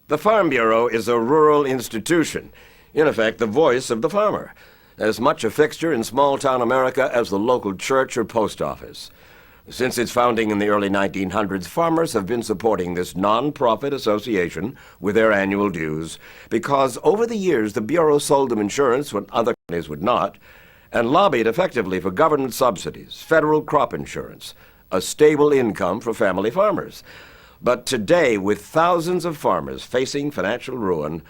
The Farm Bureau is a rural institution, in effect the voice of the farmer, as much a fixture in small-town America as the local church or post office. Since its founding in the early 1900s, farmers have been supporting this non-profit association with their annual dues because over the years the Bureau sold them insurance when other companies would not, and lobbied effectively for government subsidies, federal crop insurance, a stable income for family farmers. But today, with thousands of farmers facing financial ruin,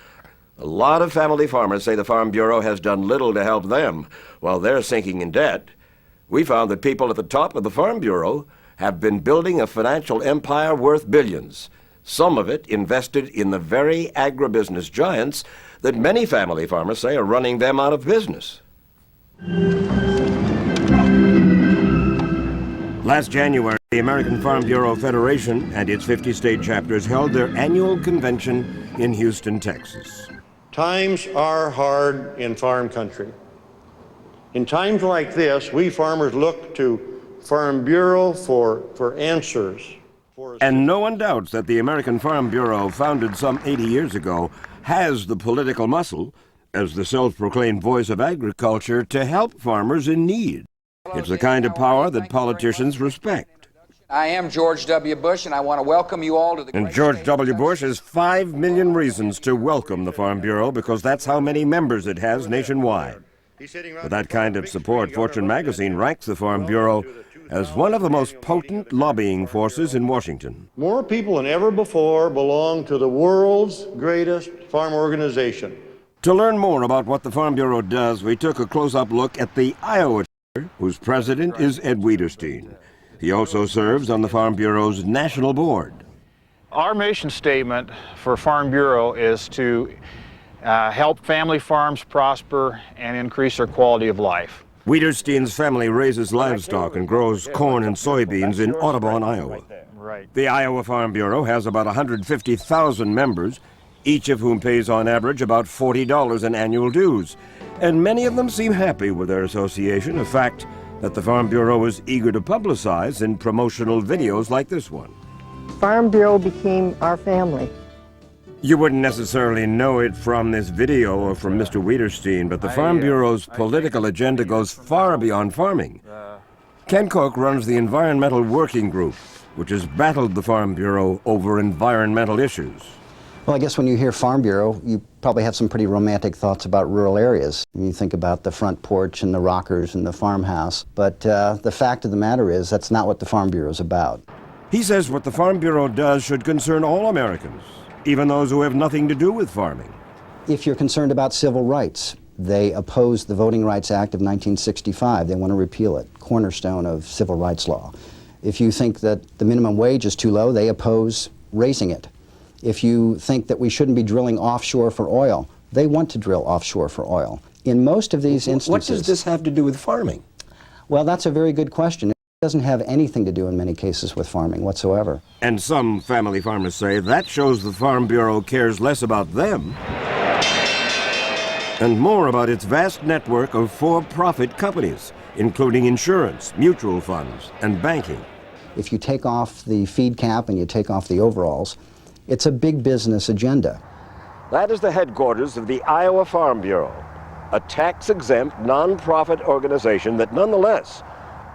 a lot of family farmers say the Farm Bureau has done little to help them while they're sinking in debt. We found that people at the top of the Farm Bureau have been building a financial empire worth billions, some of it invested in the very agribusiness giants that many family farmers say are running them out of business. Last January, the American Farm Bureau Federation and its 50 state chapters held their annual convention in Houston, Texas. Times are hard in farm country. In times like this, we farmers look to Farm Bureau for answers. And no one doubts that the American Farm Bureau, founded some 80 years ago, has the political muscle, as the self-proclaimed voice of agriculture, to help farmers in need. It's the kind of power that politicians respect. I am George W. Bush, and I want to welcome you all to the... And George W. Bush has 5 million reasons to welcome the Farm Bureau because that's how many members it has nationwide. With that kind of support, Fortune magazine ranks the Farm Bureau as one of the most potent lobbying forces in Washington. More people than ever before belong to the world's greatest farm organization. To learn more about what the Farm Bureau does, we took a close-up look at the Iowa chapter, whose president is Ed Wiederstein. He also serves on the Farm Bureau's national board. Our mission statement for Farm Bureau is to help family farms prosper and increase their quality of life. Wiederstein's family raises livestock and grows corn and soybeans in Audubon, Iowa. The Iowa Farm Bureau has about 150,000 members, each of whom pays on average about $40 in annual dues. And many of them seem happy with their association, a fact that the Farm Bureau is eager to publicize in promotional videos like this one. Farm Bureau became our family. You wouldn't necessarily know it from this video or from Mr. Wiederstein, but the Farm Bureau's political agenda goes far beyond farming. Ken Cook runs the Environmental Working Group, which has battled the Farm Bureau over environmental issues. Well, I guess when you hear Farm Bureau, you probably have some pretty romantic thoughts about rural areas. You think about the front porch and the rockers and the farmhouse. But the fact of the matter is that's not what the Farm Bureau is about. He says what the Farm Bureau does should concern all Americans, even those who have nothing to do with farming. If you're concerned about civil rights, they oppose the Voting Rights Act of 1965. They want to repeal it, cornerstone of civil rights law. If you think that the minimum wage is too low, they oppose raising it. If you think that we shouldn't be drilling offshore for oil, they want to drill offshore for oil. In most of these instances... What does this have to do with farming? Well, that's a very good question. It doesn't have anything to do in many cases with farming whatsoever. And some family farmers say that shows the Farm Bureau cares less about them and more about its vast network of for-profit companies, including insurance, mutual funds, and banking. If you take off the feed cap and you take off the overalls, it's a big business agenda. That is the headquarters of the Iowa Farm Bureau, a tax-exempt, non-profit organization that nonetheless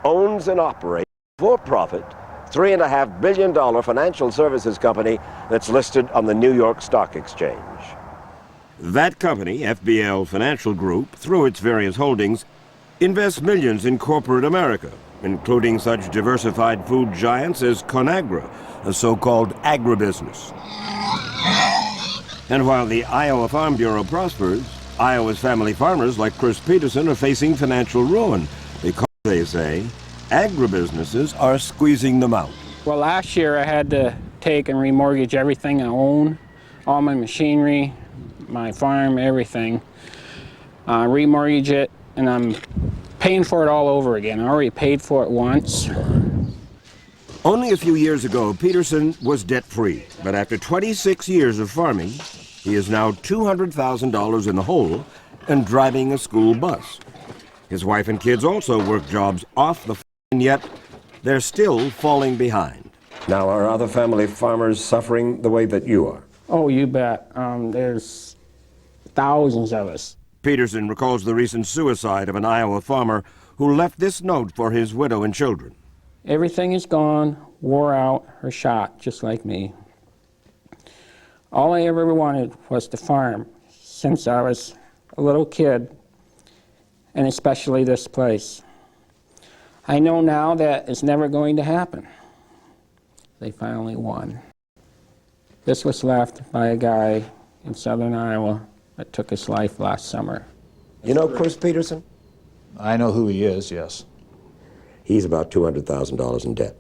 owns and operates a for-profit, $3.5 billion financial services company that's listed on the New York Stock Exchange. That company, FBL Financial Group, through its various holdings, invests millions in corporate America, including such diversified food giants as Conagra, a so-called agribusiness. And while the Iowa Farm Bureau prospers, Iowa's family farmers like Chris Peterson are facing financial ruin because, they say, agribusinesses are squeezing them out. Well, last year I had to take and remortgage everything I own, all my machinery, my farm, everything. Remortgage it, and I'm paying for it all over again. I already paid for it once. Only a few years ago, Peterson was debt-free, but after 26 years of farming, he is now $200,000 in the hole and driving a school bus. His wife and kids also work jobs off the farm, and yet they're still falling behind. Now, are other family farmers suffering the way that you are? Oh, you bet. There's thousands of us. Peterson recalls the recent suicide of an Iowa farmer who left this note for his widow and children. Everything is gone, wore out, or shot, just like me. All I ever wanted was to farm since I was a little kid, and especially this place. I know now that it's never going to happen. They finally won. This was left by a guy in southern Iowa that took his life last summer. You know Chris Peterson? I know who he is, yes. He's about $200,000 in debt.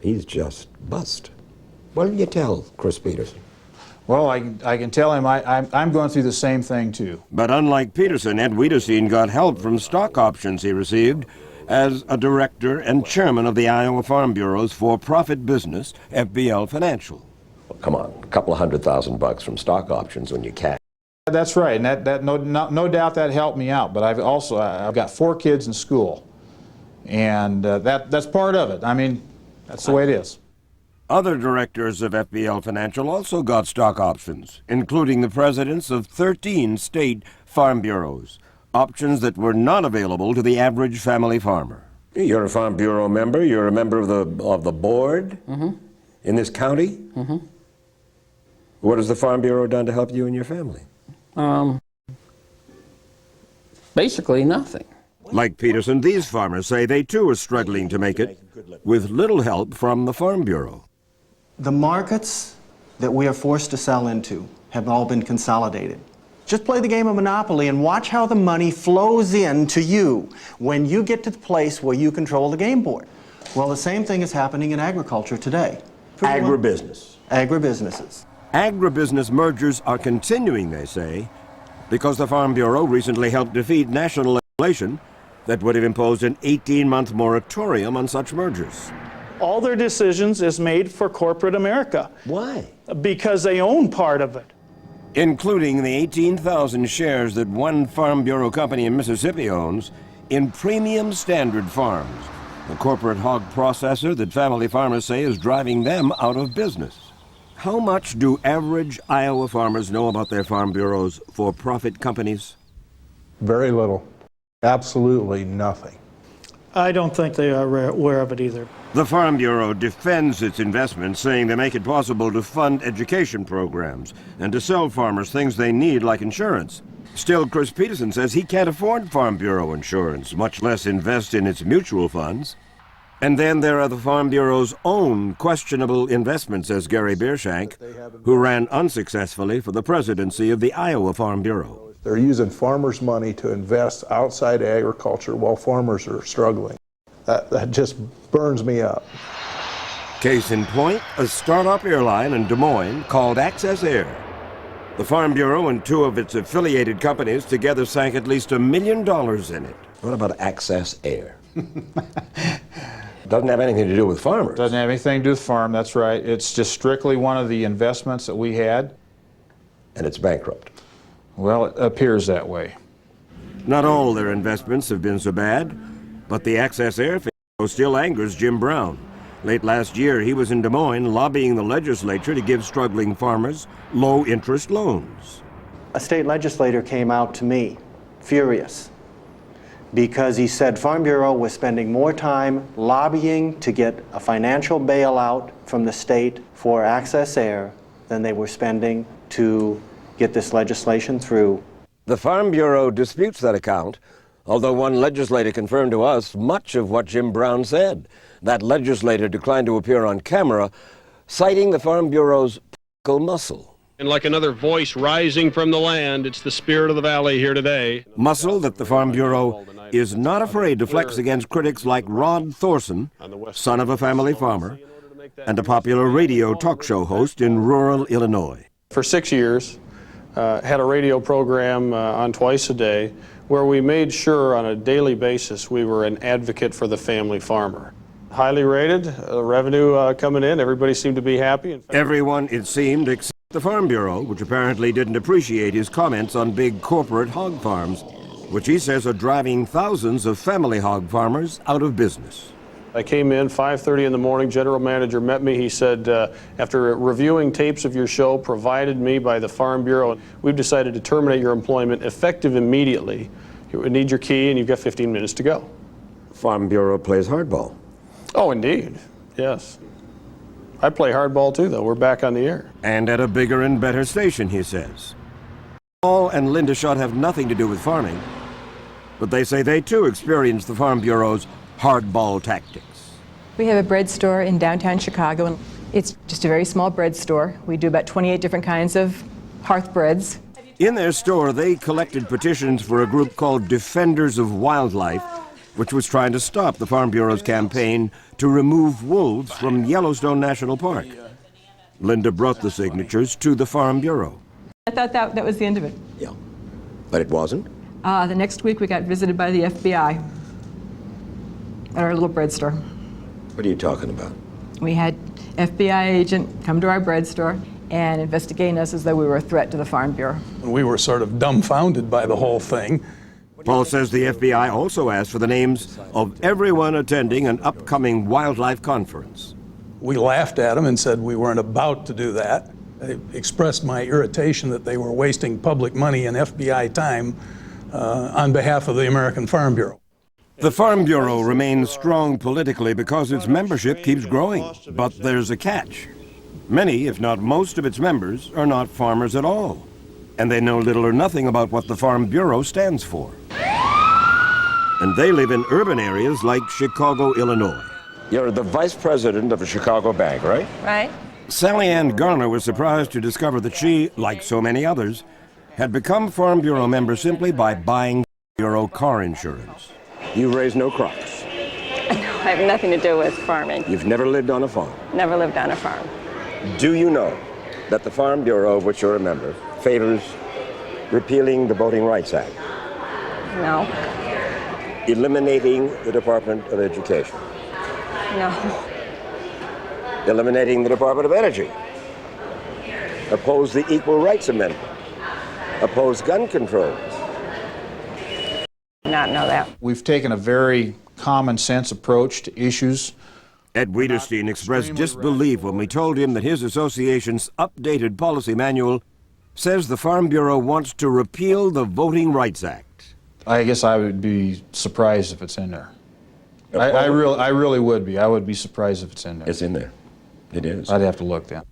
He's just bust. What did you tell Chris Peterson? Well, I can tell him I'm going through the same thing, too. But unlike Peterson, Ed Wiederseen got help from stock options he received as a director and chairman of the Iowa Farm Bureau's for-profit business, FBL Financial. Well, come on, a couple of $100,000 from stock options when you cash. That's right, and no doubt that helped me out. But I've got 4 kids in school, and that's part of it. I mean, that's the way it is. Other directors of FBL Financial also got stock options, including the presidents of 13 state farm bureaus, options that were not available to the average family farmer. You're a Farm Bureau member. You're a member of the board in this county. What has the Farm Bureau done to help you and your family? Basically nothing. Like Peterson, these farmers say they too are struggling to make it with little help from the Farm Bureau. The markets that we are forced to sell into have all been consolidated. Just play the game of Monopoly and watch how the money flows in to you when you get to the place where you control the game board. Well, the same thing is happening in agriculture today. Agribusiness. Agribusinesses. Agribusiness mergers are continuing, they say, because the Farm Bureau recently helped defeat national legislation that would have imposed an 18-month moratorium on such mergers. All their decisions is made for corporate America. Why? Because they own part of it. Including the 18,000 shares that one Farm Bureau company in Mississippi owns in Premium Standard Farms, the corporate hog processor that family farmers say is driving them out of business. How much do average Iowa farmers know about their Farm Bureau's for-profit companies? Very little. Absolutely nothing. I don't think they are aware of it either. The Farm Bureau defends its investments, saying they make it possible to fund education programs and to sell farmers things they need, like insurance. Still, Chris Peterson says he can't afford Farm Bureau insurance, much less invest in its mutual funds. And then there are the Farm Bureau's own questionable investments, says Gary Beershank, who ran unsuccessfully for the presidency of the Iowa Farm Bureau. They're using farmers' money to invest outside agriculture while farmers are struggling. That just burns me up. Case in point, a startup airline in Des Moines called Access Air. The Farm Bureau and 2 of its affiliated companies together sank at least $1 million in it. What about Access Air? Doesn't have anything to do with farmers. Doesn't have anything to do with farm, that's right. It's just strictly one of the investments that we had. And it's bankrupt. Well, it appears that way. Not all their investments have been so bad, but the Access Air fiasco still angers Jim Brown. Late last year, he was in Des Moines lobbying the legislature to give struggling farmers low-interest loans. A state legislator came out to me, furious, because he said Farm Bureau was spending more time lobbying to get a financial bailout from the state for Access Air than they were spending to get this legislation through. The Farm Bureau disputes that account, although one legislator confirmed to us much of what Jim Brown said. That legislator declined to appear on camera, citing the Farm Bureau's political muscle. And like another voice rising from the land, it's the spirit of the valley here today. Muscle that the Farm Bureau is not afraid to flex against critics like Rod Thorson, son of a family farmer, and a popular radio talk show host in rural Illinois. For 6 years, had a radio program on twice a day where we made sure on a daily basis we were an advocate for the family farmer. Highly rated, revenue coming in, everybody seemed to be happy. Everyone, it seemed, except the Farm Bureau, which apparently didn't appreciate his comments on big corporate hog farms, which he says are driving thousands of family hog farmers out of business. I came in 5:30 in the morning, general manager met me. He said, after reviewing tapes of your show provided me by the Farm Bureau, we've decided to terminate your employment effective immediately. You need your key and you've got 15 minutes to go. Farm Bureau plays hardball. Oh, indeed, yes. I play hardball too, though. We're back on the air. And at a bigger and better station, he says. Paul and Linda Schutt have nothing to do with farming, but they say they too experienced the Farm Bureau's hardball tactics. We have a bread store in downtown Chicago, and it's just a very small bread store. We do about 28 different kinds of hearth breads. In their store, they collected petitions for a group called Defenders of Wildlife, which was trying to stop the Farm Bureau's campaign to remove wolves from Yellowstone National Park. Linda brought the signatures to the Farm Bureau. I thought that was the end of it. Yeah, but it wasn't. The next week we got visited by the FBI at our little bread store. What are you talking about? We had FBI agent come to our bread store and investigating us as though we were a threat to the Farm Bureau. We were sort of dumbfounded by the whole thing. Paul says the FBI also asked for the names of everyone attending an upcoming wildlife conference. We laughed at them and said we weren't about to do that. I expressed my irritation that they were wasting public money and FBI time on behalf of the American Farm Bureau. The Farm Bureau remains strong politically because its membership keeps growing, but there's a catch. Many, if not most of its members, are not farmers at all, and they know little or nothing about what the Farm Bureau stands for. And they live in urban areas like Chicago, Illinois. You're the vice president of a Chicago bank, right? Right. Sally Ann Garner was surprised to discover that she, like so many others, had become Farm Bureau member simply by buying Bureau car insurance. You raise no crops. I have nothing to do with farming. You've never lived on a farm. Never lived on a farm. Do you know that the Farm Bureau, of which you're a member, favors repealing the Voting Rights Act? No. Eliminating the Department of Education? No. Eliminating the Department of Energy? Oppose the Equal Rights Amendment? Oppose gun control? Not know that. We've taken a very common sense approach to issues. Ed Wiederstein expressed disbelief when we told him that his association's updated policy manual says the Farm Bureau wants to repeal the Voting Rights Act. I guess I would be surprised if it's in there. I really would be. I would be surprised if it's in there. It's in there. It is. I'd have to look then.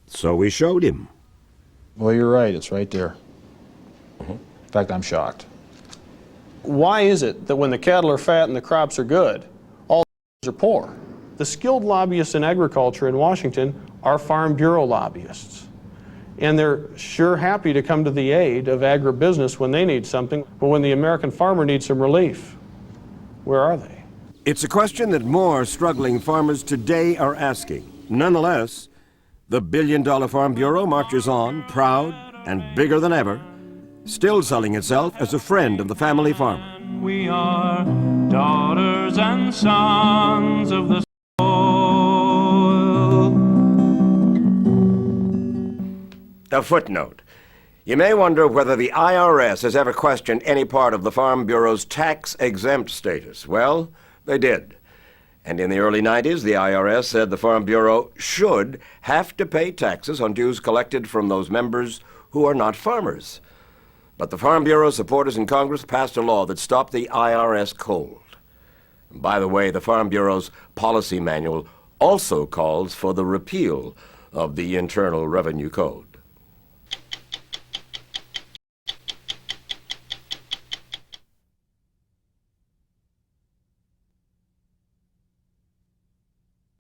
So we showed him. Well, you're right. It's right there. In fact, I'm shocked. Why is it that when the cattle are fat and the crops are good, all the are poor? The skilled lobbyists in agriculture in Washington are Farm Bureau lobbyists. And they're sure happy to come to the aid of agribusiness when they need something, but when the American farmer needs some relief, where are they? It's a question that more struggling farmers today are asking. Nonetheless, the billion-dollar Farm Bureau marches on, proud and bigger than ever, still selling itself as a friend of the family farmer. We are daughters and sons of the soil. A footnote. You may wonder whether the IRS has ever questioned any part of the Farm Bureau's tax-exempt status. Well, they did. And in the early 90s, the IRS said the Farm Bureau should have to pay taxes on dues collected from those members who are not farmers. But the Farm Bureau supporters in Congress passed a law that stopped the IRS cold. And by the way, the Farm Bureau's policy manual also calls for the repeal of the Internal Revenue Code.